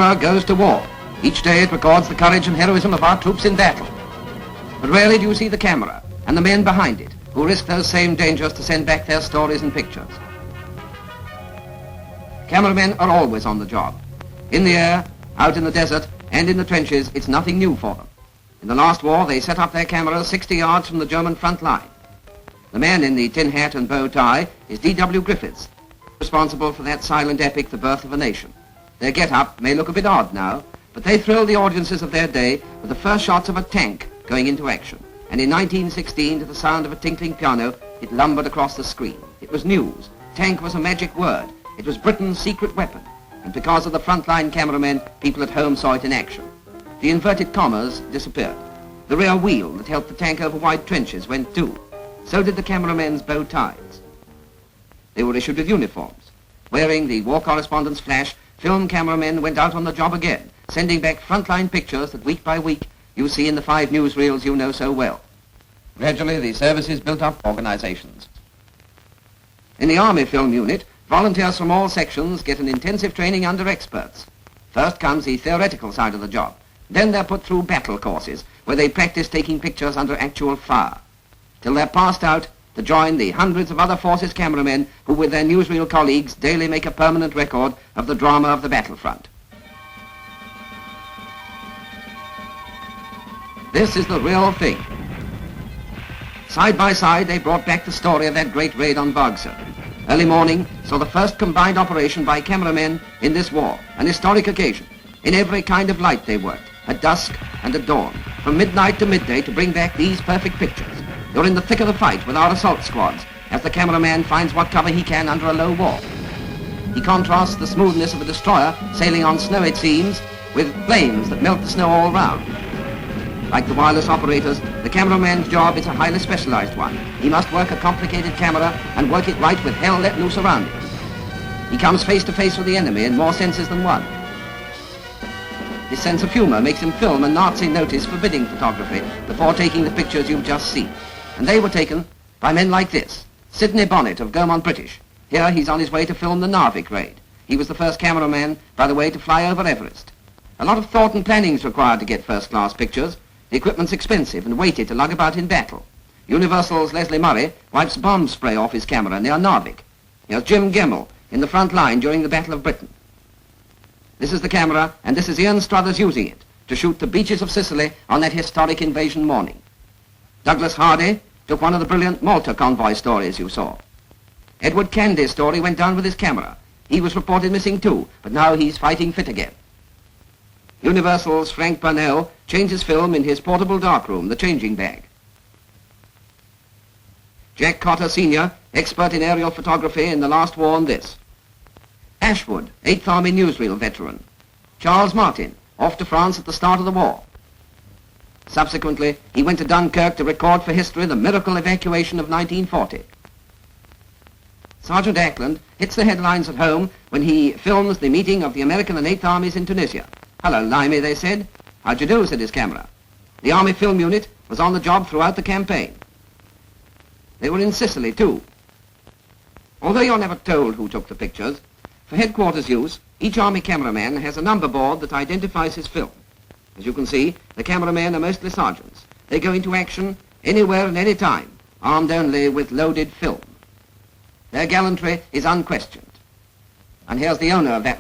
camera goes to war. Each day it records the courage and heroism of our troops in battle. But rarely do you see the camera and the men behind it who risk those same dangers to send back their stories and pictures. Cameramen are always on the job. In the air, out in the desert, and in the trenches, it's nothing new for them. In the last war, they set up their cameras 60 yards from the German front line. The man in the tin hat and bow tie is D.W. Griffiths, responsible for that silent epic, The Birth of a Nation. Their get-up may look a bit odd now, but they thrilled the audiences of their day with the first shots of a tank going into action. And in 1916, to the sound of a tinkling piano, it lumbered across the screen. It was news. Tank was a magic word. It was Britain's secret weapon. And because of the frontline cameramen, people at home saw it in action. The inverted commas disappeared. The rear wheel that helped the tank over wide trenches went too. So did the cameramen's bow ties. They were issued with uniforms. Wearing the war correspondent's flash, film cameramen went out on the job again, sending back frontline pictures that week by week you see in the 5 newsreels you know so well. Gradually, the services built up organizations. In the Army Film Unit, volunteers from all sections get an intensive training under experts. First comes the theoretical side of the job. Then they're put through battle courses, where they practice taking pictures under actual fire, till they're passed out to join the hundreds of other forces cameramen who, with their newsreel colleagues, daily make a permanent record of the drama of the battlefront. This is the real thing. Side by side, they brought back the story of that great raid on Vargsa. Early morning saw the first combined operation by cameramen in this war, an historic occasion. In every kind of light they worked, at dusk and at dawn, from midnight to midday to bring back these perfect pictures. You're in the thick of the fight with our assault squads as the cameraman finds what cover he can under a low wall. He contrasts the smoothness of a destroyer sailing on snow, it seems, with flames that melt the snow all round. Like the wireless operators, the cameraman's job is a highly specialized one. He must work a complicated camera and work it right with hell let loose around him. He comes face to face with the enemy in more senses than one. His sense of humor makes him film a Nazi notice forbidding photography before taking the pictures you've just seen. And they were taken by men like this. Sidney Bonnet of Gaumont British. Here he's on his way to film the Narvik raid. He was the first cameraman, by the way, to fly over Everest. A lot of thought and planning is required to get first-class pictures. The equipment's expensive and weighted to lug about in battle. Universal's Leslie Murray wipes bomb spray off his camera near Narvik. Here's Jim Gemmell in the front line during the Battle of Britain. This is the camera, and this is Ian Struthers using it to shoot the beaches of Sicily on that historic invasion morning. Douglas Hardy took one of the brilliant Malta convoy stories you saw. Edward Candy's story went down with his camera. He was reported missing too, but now he's fighting fit again. Universal's Frank Burnell changes film in his portable darkroom, the changing bag. Jack Cotter Sr., expert in aerial photography in the last war on this. Ashwood, 8th Army newsreel veteran. Charles Martin, off to France at the start of the war. Subsequently, he went to Dunkirk to record for history the miracle evacuation of 1940. Sergeant Ackland hits the headlines at home when he films the meeting of the American and 8th Armies in Tunisia. "Hello, Limey," they said. "How'd you do?" said his camera. The Army Film Unit was on the job throughout the campaign. They were in Sicily, too. Although you're never told who took the pictures, for headquarters use, each Army cameraman has a number board that identifies his film. As you can see, the cameramen are mostly sergeants. They go into action anywhere and any time, armed only with loaded film. Their gallantry is unquestioned. And here's the owner of that